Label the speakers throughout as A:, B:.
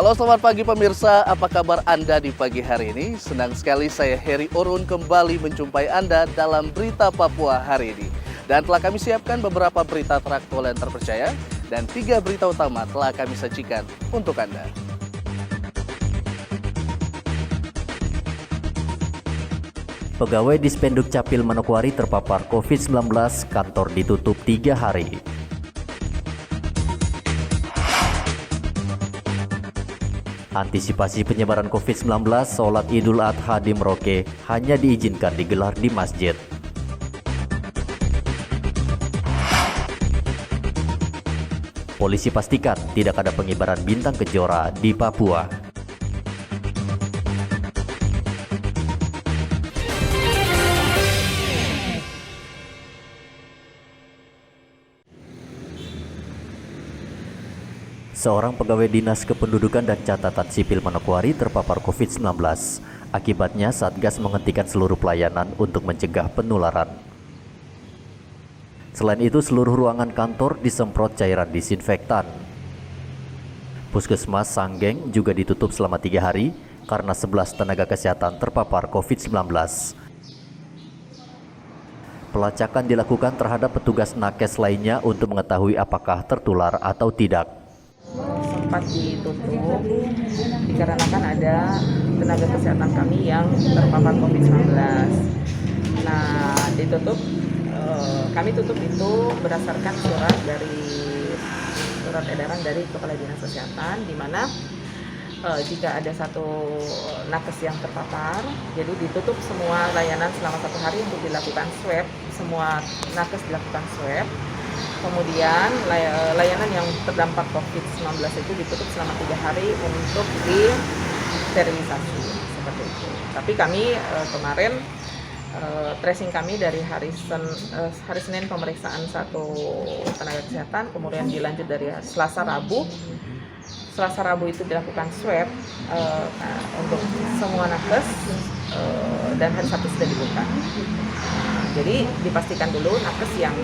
A: Halo, selamat pagi pemirsa. Apa kabar Anda di pagi hari ini? Senang sekali saya Heri Orun kembali menjumpai Anda dalam Berita Papua hari ini. Dan telah kami siapkan beberapa berita teraktual dan terpercaya dan 3 berita utama telah kami sajikan untuk Anda.
B: Pegawai Dispenduk Capil Manokwari terpapar COVID-19, kantor ditutup 3 hari. Antisipasi penyebaran COVID-19, sholat Idul Adha di Merauke hanya diizinkan digelar di masjid. Polisi pastikan tidak ada pengibaran bintang kejora di Papua. Seorang pegawai Dinas Kependudukan dan Catatan Sipil Manokwari terpapar COVID-19. Akibatnya, Satgas menghentikan seluruh pelayanan untuk mencegah penularan. Selain itu, seluruh ruangan kantor disemprot cairan disinfektan. Puskesmas Sanggeng juga ditutup selama 3 hari karena 11 tenaga kesehatan terpapar COVID-19. Pelacakan dilakukan terhadap petugas nakes lainnya untuk mengetahui apakah tertular atau tidak.
C: Sempat ditutup dikarenakan ada tenaga kesehatan kami yang terpapar COVID-19. Nah, ditutup, kami tutup itu berdasarkan surat edaran dari Kepala Dinas Kesehatan, di mana jika ada satu nakes yang terpapar, jadi ditutup semua layanan selama 1 hari untuk dilakukan swab. Semua nakes dilakukan swab. Kemudian layanan yang terdampak COVID-19 itu ditutup selama 3 hari untuk disterilisasi, seperti itu. Tapi kami kemarin tracing kami dari hari Senin pemeriksaan 1 tenaga kesehatan, kemudian dilanjut dari Selasa Rabu. Selasa Rabu itu dilakukan swab untuk semua nakes dan hari Sabtu sudah dibuka. Jadi dipastikan dulu nakes yang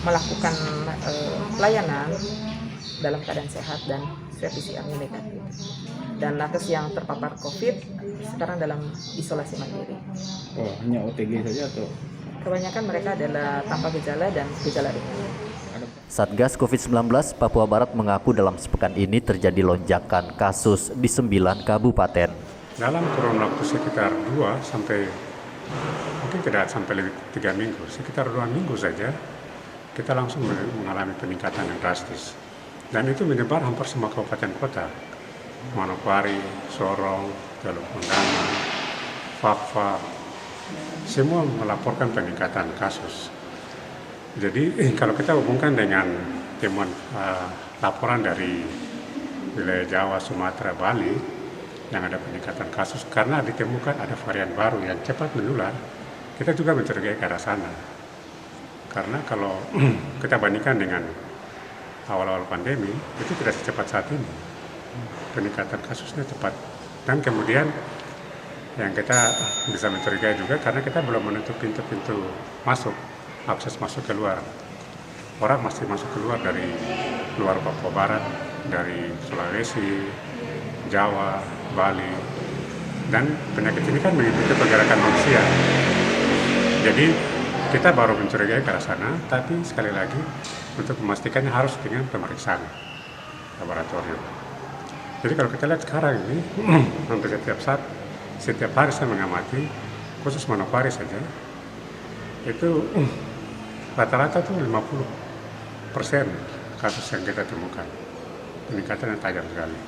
C: melakukan pelayanan dalam keadaan sehat dan swab PCR-nya negatif. Dan nakes yang terpapar COVID sekarang dalam isolasi mandiri.
D: Oh, hanya OTG saja atau?
C: Kebanyakan mereka adalah tanpa gejala dan gejala ringan.
B: Satgas COVID-19 Papua Barat mengaku dalam sepekan ini terjadi lonjakan kasus di 9 kabupaten.
E: Dalam kurun waktu sekitar 2 sampai mungkin tidak sampai lebih 3 minggu, sekitar 2 minggu saja kita langsung mengalami peningkatan yang drastis. Dan itu menyebar hampir semua kabupaten kota. Manokwari, Sorong, Teluk Mendana, Fakfa, semua melaporkan peningkatan kasus. Jadi kalau kita hubungkan dengan temuan laporan dari wilayah Jawa, Sumatera, Bali yang ada peningkatan kasus karena ditemukan ada varian baru yang cepat menular, kita juga mencurigai ke arah sana. Karena kalau kita bandingkan dengan awal-awal pandemi, itu tidak secepat saat ini. Peningkatan kasusnya cepat. Dan kemudian yang kita bisa mencurigai juga karena kita belum menutup pintu-pintu masuk, akses masuk keluar. Orang masih masuk keluar dari luar Papua Barat, dari Sulawesi, Jawa, Bali. Dan penyakit ini kan mengikuti pergerakan manusia. Jadi kita baru mencurigai ke arah sana, tapi sekali lagi untuk memastikannya harus dengan pemeriksaan laboratorium. Jadi kalau kita lihat sekarang ini, hampir setiap hari saya mengamati, khusus Manokwari saja, itu rata-rata tuh 50% kasus yang kita temukan. Peningkatan yang tajam sekali.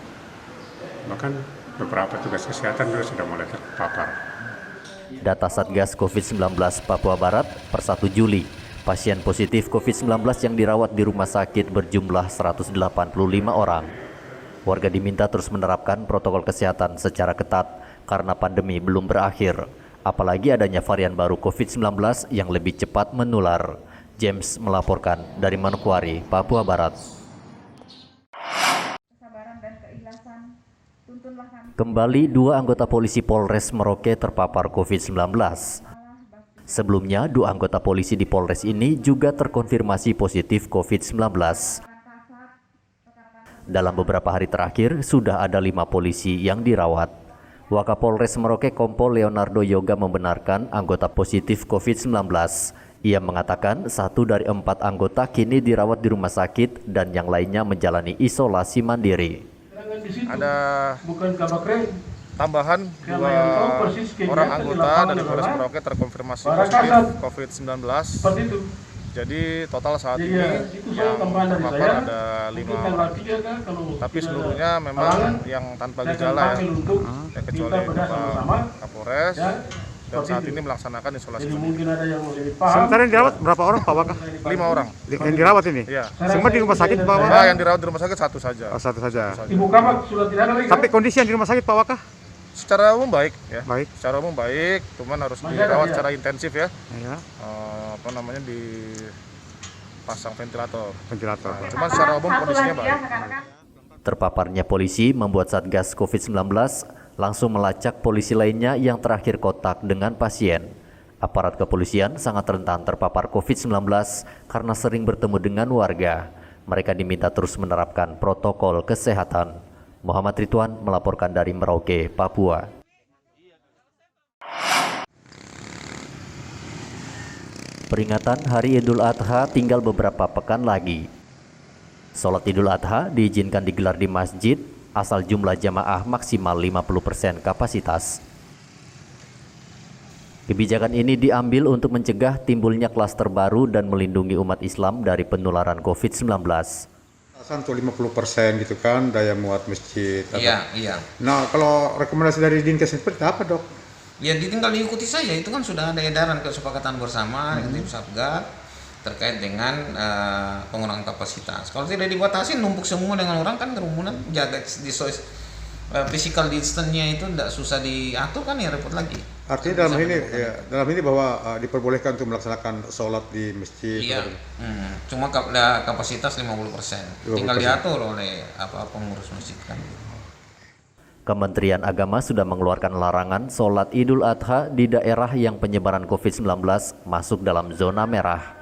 E: Bahkan beberapa tugas kesehatan juga sudah mulai terpapar.
B: Data Satgas COVID-19 Papua Barat per 1 Juli, pasien positif COVID-19 yang dirawat di rumah sakit berjumlah 185 orang. Warga diminta terus menerapkan protokol kesehatan secara ketat karena pandemi belum berakhir, apalagi adanya varian baru COVID-19 yang lebih cepat menular. James melaporkan dari Manokwari, Papua Barat. Kembali 2 anggota polisi Polres Merauke terpapar COVID-19. Sebelumnya, 2 anggota polisi di Polres ini juga terkonfirmasi positif COVID-19. Dalam beberapa hari terakhir, sudah ada 5 polisi yang dirawat. Wakapolres Merauke Kompol Leonardo Yoga membenarkan anggota positif COVID-19. Ia mengatakan 1 dari 4 anggota kini dirawat di rumah sakit dan yang lainnya menjalani isolasi mandiri.
F: Ada tambahan 2 orang anggota dari Polres Merauke terkonfirmasi positif COVID-19. Jadi total saat ini yang terpapar ada 5 orang. Tapi seluruhnya memang yang tanpa gejala ya kecuali Bapak Kapolres. Dan saat ini melaksanakan isolasi mandiri.
G: Sementara yang dirawat berapa orang Pak Waka?
F: 5 orang.
G: Yang dirawat ini?
F: Iya.
G: Semua di rumah sakit Pak Waka?
F: Nah, yang dirawat di rumah sakit 1 saja.
G: Oh, 1 saja.
F: Ibu
C: sudah tidak ada lagi.
G: Tapi kondisi yang di rumah sakit Pak Waka?
F: Secara umum baik ya.
G: Baik.
F: Secara umum baik, cuman harus dirawat secara intensif ya.
G: Ya.
F: Dipasang ventilator.
G: Ventilator.
F: Cuman secara umum kondisinya baik.
B: Terpaparnya polisi membuat Satgas COVID-19 langsung melacak polisi lainnya yang terakhir kontak dengan pasien. Aparat kepolisian sangat rentan terpapar COVID-19 karena sering bertemu dengan warga. Mereka diminta terus menerapkan protokol kesehatan. Muhammad Ridwan melaporkan dari Merauke, Papua. Peringatan Hari Idul Adha tinggal beberapa pekan lagi. Sholat Idul Adha diizinkan digelar di masjid asal jumlah jamaah maksimal 50% kapasitas. Kebijakan ini diambil untuk mencegah timbulnya klaster baru dan melindungi umat Islam dari penularan COVID-19.
H: Untuk 50% gitu kan daya muat masjid.
I: Iya.
H: Nah, kalau rekomendasi dari Dinkes seperti apa, Dok?
I: Ya tinggal diikuti saja, itu kan sudah ada edaran kesepakatan bersama dengan tim Satgas terkait dengan pengurangan kapasitas. Kalau tidak dibatasi numpuk semua dengan orang kan kerumunan, jaga physical distance-nya itu tidak susah diatur kan ya repot lagi.
H: Artinya dalam ini bahwa diperbolehkan untuk melaksanakan sholat di masjid.
I: Iya. Cuma kapasitas 50%. Tinggal diatur oleh pengurus masjid kan.
B: Kementerian Agama sudah mengeluarkan larangan sholat Idul Adha di daerah yang penyebaran COVID-19 masuk dalam zona merah.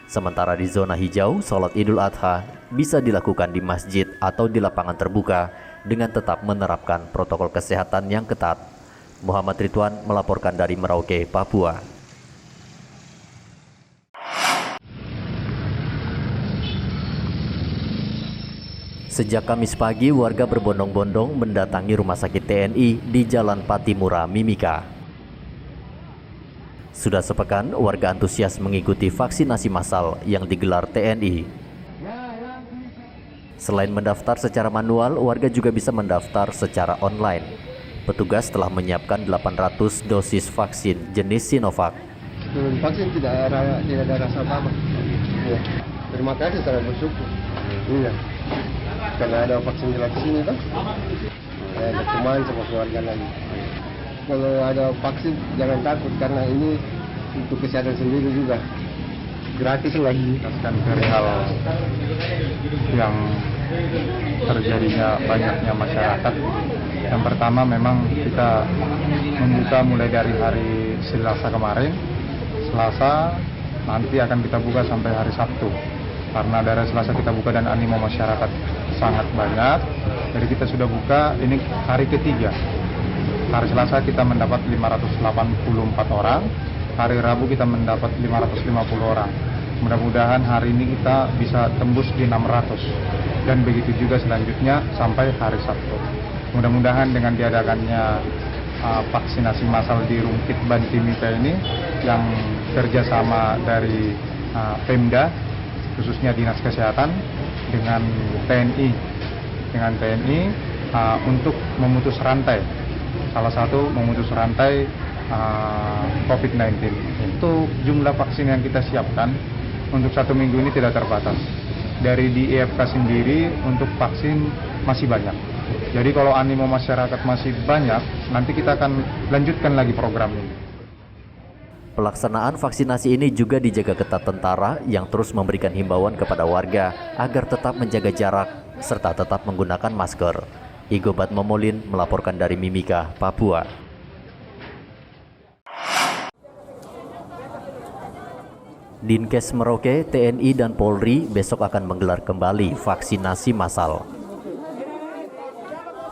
B: Sementara di zona hijau, sholat Idul Adha bisa dilakukan di masjid atau di lapangan terbuka dengan tetap menerapkan protokol kesehatan yang ketat. Muhammad Ridwan melaporkan dari Merauke, Papua. Sejak Kamis pagi, warga berbondong-bondong mendatangi rumah sakit TNI di Jalan Patimura, Mimika. Sudah sepekan, warga antusias mengikuti vaksinasi massal yang digelar TNI. Selain mendaftar secara manual, warga juga bisa mendaftar secara online. Petugas telah menyiapkan 800 dosis vaksin jenis Sinovac.
J: Vaksin tidak ada rasa apa-apa. Ya. Terima kasih, sangat bersyukur. Iya. Karena ada vaksin gratis ini kan, ada teman sama keluarga lagi. Kalau ada vaksin jangan takut karena ini untuk kesehatan sendiri juga gratis lagi.
D: Dari hal yang terjadinya banyaknya masyarakat. Yang pertama memang kita membuka mulai dari hari Selasa kemarin. Selasa nanti akan kita buka sampai hari Sabtu. Karena dari Selasa kita buka dan animo masyarakat sangat banyak, jadi kita sudah buka ini hari ketiga. Hari Selasa kita mendapat 584 orang, hari Rabu kita mendapat 550 orang. Mudah-mudahan hari ini kita bisa tembus di 600 dan begitu juga selanjutnya sampai hari Sabtu. Mudah-mudahan dengan diadakannya vaksinasi massal di Rumkit Bantimika ini yang kerjasama dari Pemda, khususnya Dinas Kesehatan dengan TNI untuk memutus rantai, salah satu memutus rantai COVID-19. Untuk jumlah vaksin yang kita siapkan untuk 1 minggu ini tidak terbatas. Dari di IFK sendiri untuk vaksin masih banyak. Jadi kalau animo masyarakat masih banyak, nanti kita akan lanjutkan lagi program ini.
B: Pelaksanaan vaksinasi ini juga dijaga ketat tentara yang terus memberikan himbauan kepada warga agar tetap menjaga jarak serta tetap menggunakan masker. Igobat Momolin melaporkan dari Mimika, Papua. Dinkes Merauke, TNI, dan Polri besok akan menggelar kembali vaksinasi massal.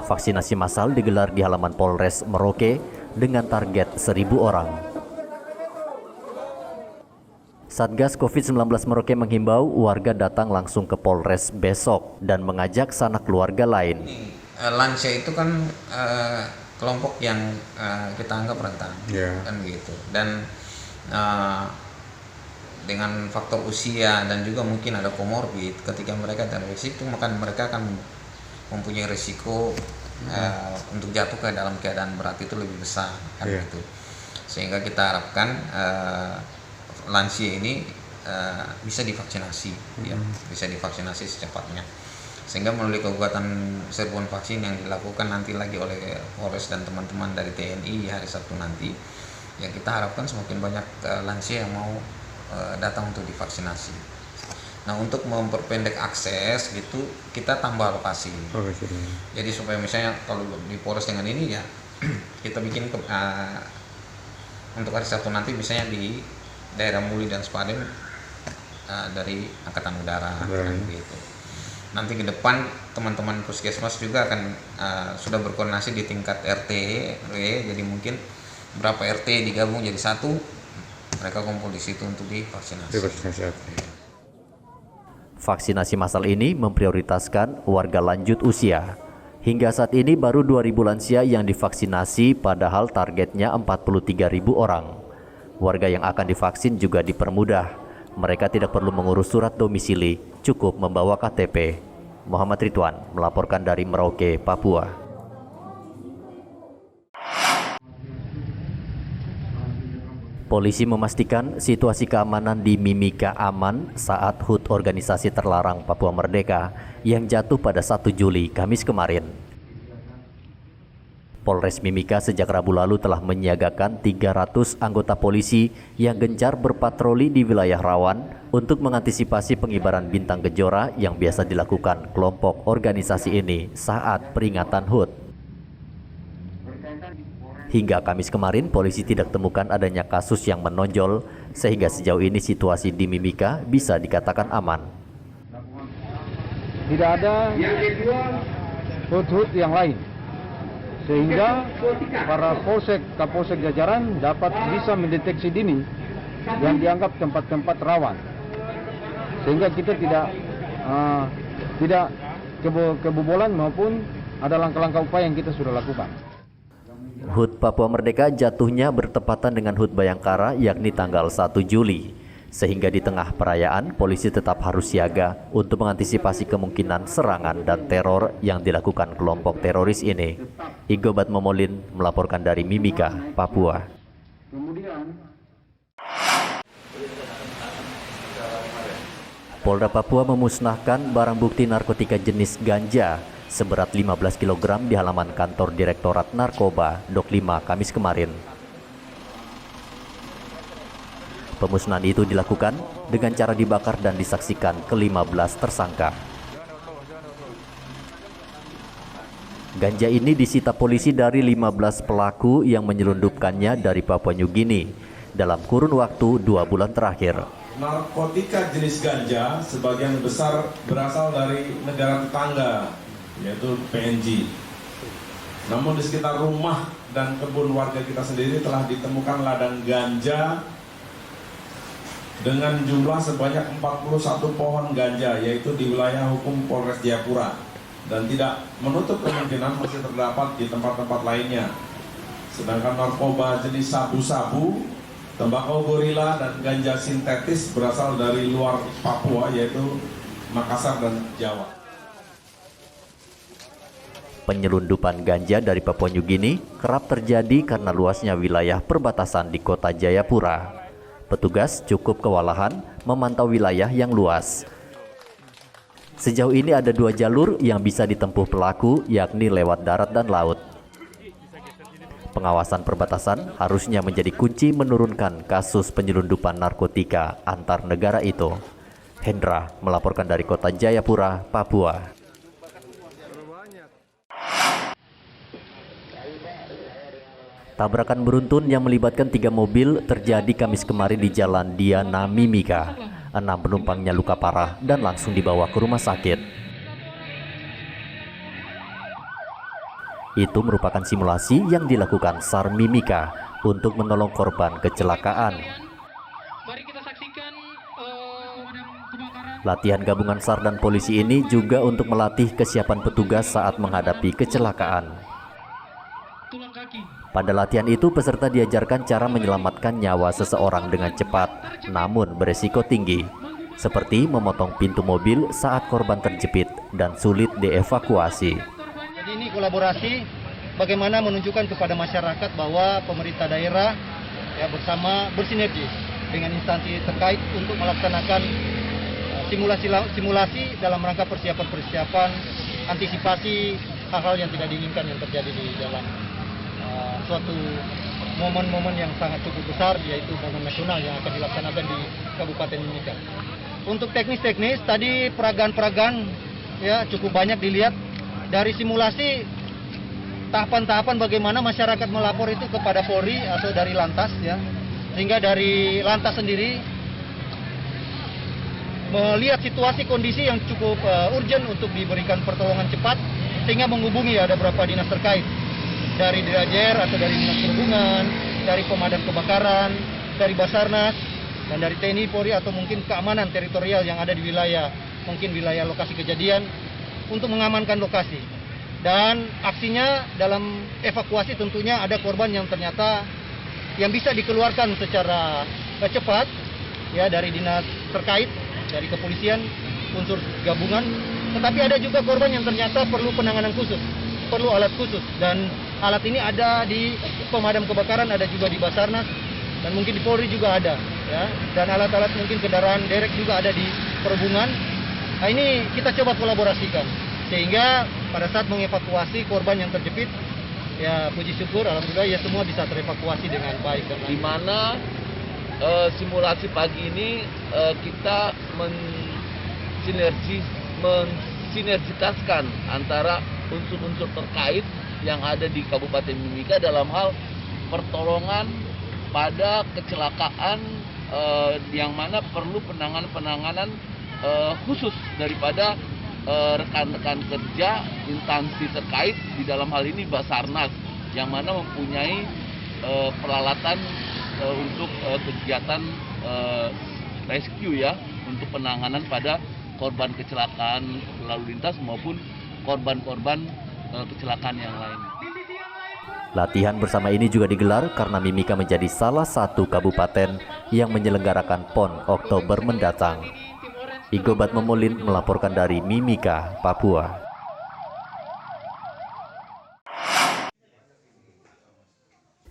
B: Vaksinasi massal digelar di halaman Polres Merauke dengan target 1.000 orang. Satgas COVID-19 Merauke menghimbau warga datang langsung ke Polres besok dan mengajak sanak keluarga lain.
I: Lansia itu kan kelompok yang kita anggap rentan, kan gitu. Dan dengan faktor usia dan juga mungkin ada komorbid, ketika mereka terinfeksi itu maka mereka akan mempunyai risiko untuk jatuh ke dalam keadaan berat itu lebih besar, kan gitu. Sehingga kita harapkan lansia ini bisa divaksinasi, ya, bisa divaksinasi secepatnya. Sehingga melalui kegiatan serbuan vaksin yang dilakukan nanti lagi oleh Polres dan teman-teman dari TNI hari Sabtu nanti, ya kita harapkan semakin banyak lansia yang mau datang untuk divaksinasi. Nah, untuk memperpendek akses gitu, kita tambah lokasi. Jadi supaya misalnya kalau di Polres dengan ini ya kita bikin untuk hari Sabtu nanti misalnya di daerah Muli dan Sepadan dari Angkatan Udara, gitu. Nanti ke depan teman-teman puskesmas juga akan sudah berkoordinasi di tingkat RT RW, jadi mungkin berapa RT digabung jadi satu, mereka kumpul di situ untuk divaksinasi.
B: Vaksinasi massal ini memprioritaskan warga lanjut usia. Hingga saat ini baru 2.000 lansia yang divaksinasi, padahal targetnya 43.000 orang. Warga yang akan divaksin juga dipermudah. Mereka tidak perlu mengurus surat domisili, cukup membawa KTP. Muhammad Ridwan melaporkan dari Merauke, Papua. Polisi memastikan situasi keamanan di Mimika aman saat HUT organisasi terlarang Papua Merdeka yang jatuh pada 1 Juli, Kamis kemarin. Polres Mimika sejak Rabu lalu telah menyiagakan 300 anggota polisi yang gencar berpatroli di wilayah rawan untuk mengantisipasi pengibaran bintang kejora yang biasa dilakukan kelompok organisasi ini saat peringatan HUT. Hingga Kamis kemarin, polisi tidak temukan adanya kasus yang menonjol, sehingga sejauh ini situasi di Mimika bisa dikatakan aman.
D: Tidak ada HUT-HUT yang lain, sehingga para polsek, kapolsek jajaran dapat bisa mendeteksi dini yang dianggap tempat-tempat rawan, sehingga kita tidak kebobolan maupun ada langkah-langkah upaya yang kita sudah lakukan.
B: HUT Papua Merdeka jatuhnya bertepatan dengan HUT Bayangkara, yakni tanggal 1 Juli. Sehingga di tengah perayaan, polisi tetap harus siaga untuk mengantisipasi kemungkinan serangan dan teror yang dilakukan kelompok teroris ini. Igobat Momolin melaporkan dari Mimika, Papua. Polda Papua memusnahkan barang bukti narkotika jenis ganja seberat 15 kg di halaman kantor Direktorat Narkoba, Dok 5, Kamis kemarin. Pemusnahan itu dilakukan dengan cara dibakar dan disaksikan ke-15 tersangka. Ganja ini disita polisi dari 15 pelaku yang menyelundupkannya dari Papua New Guinea dalam kurun waktu 2 bulan terakhir.
K: Narkotika jenis ganja sebagian besar berasal dari negara tetangga, yaitu PNG. Namun di sekitar rumah dan kebun warga kita sendiri telah ditemukan ladang ganja dengan jumlah sebanyak 41 pohon ganja, yaitu di wilayah hukum Polres Jayapura, dan tidak menutup kemungkinan masih terdapat di tempat-tempat lainnya. Sedangkan narkoba jenis sabu-sabu, tembakau gorila, dan ganja sintetis berasal dari luar Papua, yaitu Makassar dan Jawa.
B: Penyelundupan ganja dari Papua New Guinea kerap terjadi karena luasnya wilayah perbatasan di kota Jayapura. Petugas cukup kewalahan memantau wilayah yang luas. Sejauh ini ada 2 jalur yang bisa ditempuh pelaku, yakni lewat darat dan laut. Pengawasan perbatasan harusnya menjadi kunci menurunkan kasus penyelundupan narkotika antar negara itu. Hendra melaporkan dari kota Jayapura, Papua. Tabrakan beruntun yang melibatkan 3 mobil terjadi Kamis kemarin di Jalan Diana Mimika. 6 penumpangnya luka parah dan langsung dibawa ke rumah sakit. Itu merupakan simulasi yang dilakukan SAR Mimika untuk menolong korban kecelakaan. Latihan gabungan SAR dan polisi ini juga untuk melatih kesiapan petugas saat menghadapi kecelakaan. Pada latihan itu, peserta diajarkan cara menyelamatkan nyawa seseorang dengan cepat, namun beresiko tinggi, seperti memotong pintu mobil saat korban terjepit dan sulit dievakuasi.
L: Jadi ini kolaborasi bagaimana menunjukkan kepada masyarakat bahwa pemerintah daerah ya bersama bersinergi dengan instansi terkait untuk melaksanakan simulasi dalam rangka persiapan antisipasi hal-hal yang tidak diinginkan yang terjadi di dalam suatu momen-momen yang sangat cukup besar, yaitu momen nasional yang akan dilaksanakan di Kabupaten Mimika. Untuk teknis-teknis tadi peragaan-peragaan ya cukup banyak dilihat dari simulasi tahapan-tahapan bagaimana masyarakat melapor itu kepada Polri atau dari Lantas ya, sehingga dari Lantas sendiri melihat situasi kondisi yang cukup urgent untuk diberikan pertolongan cepat, sehingga menghubungi ada beberapa dinas terkait dari Dirajer atau dari Dinas Perhubungan, dari Pemadam Kebakaran, dari Basarnas, dan dari TNI Polri atau mungkin keamanan teritorial yang ada di wilayah, mungkin wilayah lokasi kejadian, untuk mengamankan lokasi. Dan aksinya dalam evakuasi tentunya ada korban yang ternyata yang bisa dikeluarkan secara cepat ya dari dinas terkait, dari kepolisian, unsur gabungan, tetapi ada juga korban yang ternyata perlu penanganan khusus, perlu alat khusus, dan alat ini ada di Pemadam Kebakaran, ada juga di Basarnas, dan mungkin di Polri juga ada ya, dan alat-alat mungkin kendaraan derek juga ada di Perhubungan. Nah, ini kita coba kolaborasikan sehingga pada saat mengevakuasi korban yang terjepit ya puji syukur alhamdulillah ya semua bisa terevakuasi dengan baik.
A: Di mana simulasi pagi ini kita mensinergitaskan antara unsur-unsur terkait yang ada di Kabupaten Mimika dalam hal pertolongan pada kecelakaan yang mana perlu penanganan khusus daripada rekan-rekan kerja instansi terkait, di dalam hal ini Basarnas yang mana mempunyai peralatan untuk kegiatan rescue ya, untuk penanganan pada korban kecelakaan lalu lintas maupun korban-korban kecelakaan yang lain.
B: Latihan bersama ini juga digelar karena Mimika menjadi salah satu kabupaten yang menyelenggarakan PON Oktober mendatang. Igo Batmomolin melaporkan dari Mimika, Papua.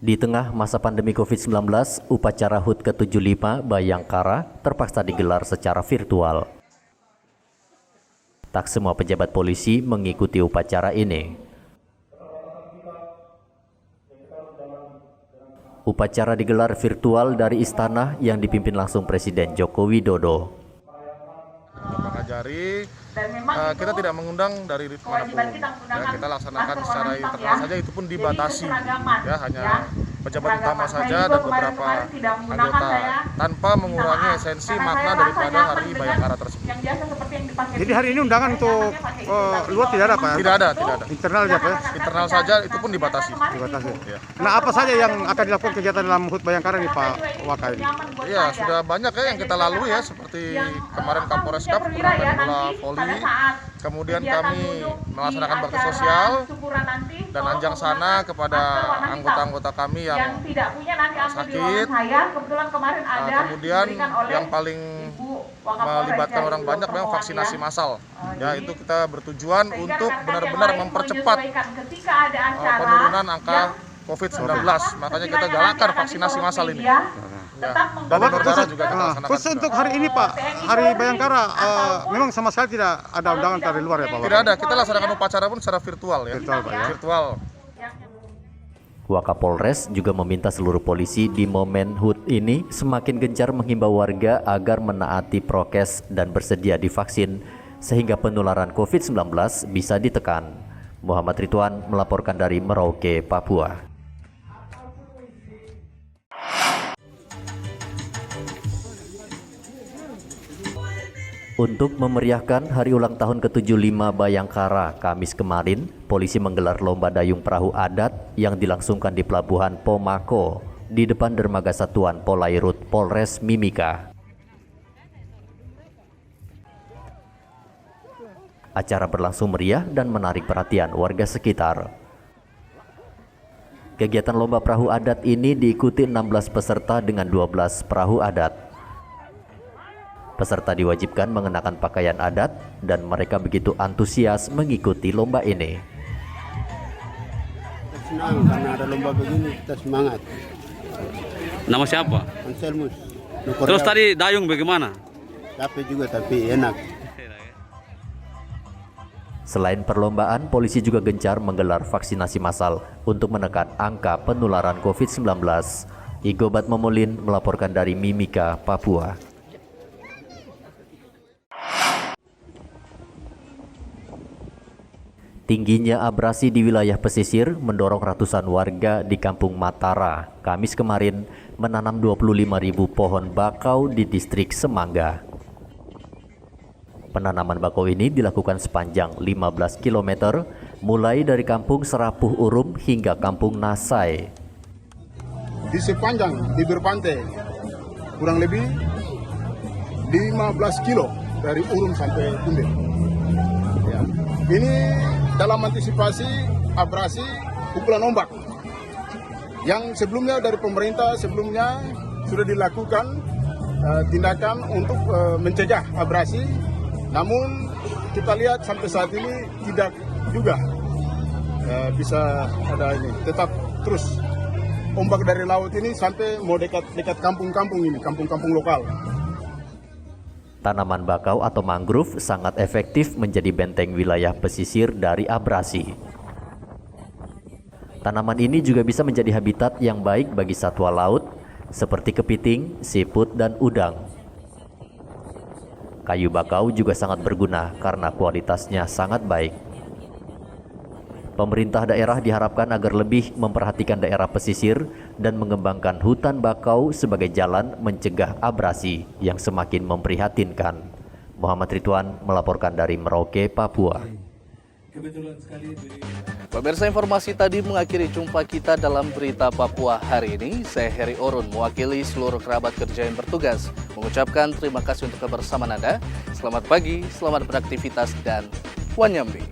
B: Di tengah masa pandemi COVID-19, upacara HUT ke-75 Bayangkara terpaksa digelar secara virtual. Tak semua pejabat polisi mengikuti upacara ini. Upacara digelar virtual dari istana yang dipimpin langsung Presiden Joko Widodo.
F: Bapak Kajari, kita tidak mengundang dari manapun. Ya, kita laksanakan secara internal saja, itu pun dibatasi. Ya, hanya pejabat utama saja dan beberapa anggota, tanpa mengurangi esensi makna daripada hari Bayangkara tersebut.
G: Jadi hari ini undangan untuk luar tidak ada Pak?
F: Tidak ada, tidak ada.
G: Internal aja Pak?
F: Internal saja, itu pun dibatasi.
G: Ya. Nah, apa saja yang akan dilakukan kegiatan dalam HUT Bayangkara nih Pak Waka ini?
F: Iya, sudah banyak ya yang kita lalui ya, seperti kemarin Kapolres Kap, bola voli, kemudian kami melaksanakan bakti sosial dan anjang sana kepada anggota-anggota kami yang sakit. Kemudian yang paling melibatkan orang banyak memang vaksinasi massal. Ya, itu kita bertujuan untuk benar-benar mempercepat penurunan angka COVID-19. Makanya kita galakkan vaksinasi massal ini. Ya, dan negara juga kita laksanakan.
G: Khusus untuk hari ini Pak, hari Bayangkara, memang sama sekali tidak ada undangan dari luar ya Pak?
F: Tidak ada, kita laksanakan upacara pun secara virtual ya.
G: Virtual Pak ya?
F: Virtual.
B: Wakapolres juga meminta seluruh polisi di momen HUT ini semakin gencar menghimbau warga agar menaati prokes dan bersedia divaksin sehingga penularan COVID-19 bisa ditekan. Muhammad Ridwan melaporkan dari Merauke, Papua. Untuk memeriahkan hari ulang tahun ke-75 Bayangkara, Kamis kemarin, polisi menggelar lomba dayung perahu adat yang dilangsungkan di Pelabuhan Pomako di depan dermaga Satuan Polairut Polres Mimika. Acara berlangsung meriah dan menarik perhatian warga sekitar. Kegiatan lomba perahu adat ini diikuti 16 peserta dengan 12 perahu adat. Peserta diwajibkan mengenakan pakaian adat dan mereka begitu antusias mengikuti lomba ini.
J: Senang karena ada lomba begini, kita semangat.
M: Nama siapa?
J: Anselmus.
M: Terus tadi dayung bagaimana?
J: Capek juga tapi enak.
B: Selain perlombaan, polisi juga gencar menggelar vaksinasi massal untuk menekan angka penularan COVID-19. Igobat Momolin melaporkan dari Mimika, Papua. Tingginya abrasi di wilayah pesisir mendorong ratusan warga di Kampung Matara, Kamis kemarin menanam 25.000 pohon bakau di distrik Semangga. Penanaman bakau ini dilakukan sepanjang 15 km, mulai dari Kampung Serapuh Urum hingga Kampung Nasai.
N: Di sepanjang bibir pantai, kurang lebih 15 kilo dari Urum sampai Kundir. Ya. Ini dalam antisipasi abrasi pukulan ombak yang sebelumnya dari pemerintah sebelumnya sudah dilakukan tindakan untuk mencegah abrasi, namun kita lihat sampai saat ini tidak juga bisa ada ini, tetap terus ombak dari laut ini sampai mau dekat kampung-kampung ini, kampung-kampung lokal.
B: Tanaman bakau atau mangrove sangat efektif menjadi benteng wilayah pesisir dari abrasi. Tanaman ini juga bisa menjadi habitat yang baik bagi satwa laut seperti kepiting, siput, dan udang. Kayu bakau juga sangat berguna karena kualitasnya sangat baik. Pemerintah daerah diharapkan agar lebih memperhatikan daerah pesisir dan mengembangkan hutan bakau sebagai jalan mencegah abrasi yang semakin memprihatinkan. Muhammad Ridwan melaporkan dari Merauke, Papua.
A: Pemirsa, informasi tadi mengakhiri jumpa kita dalam Berita Papua hari ini. Saya Heri Orun, mewakili seluruh kerabat kerja yang bertugas, mengucapkan terima kasih untuk kebersamaan Anda. Selamat pagi, selamat beraktivitas, dan Wanyambi.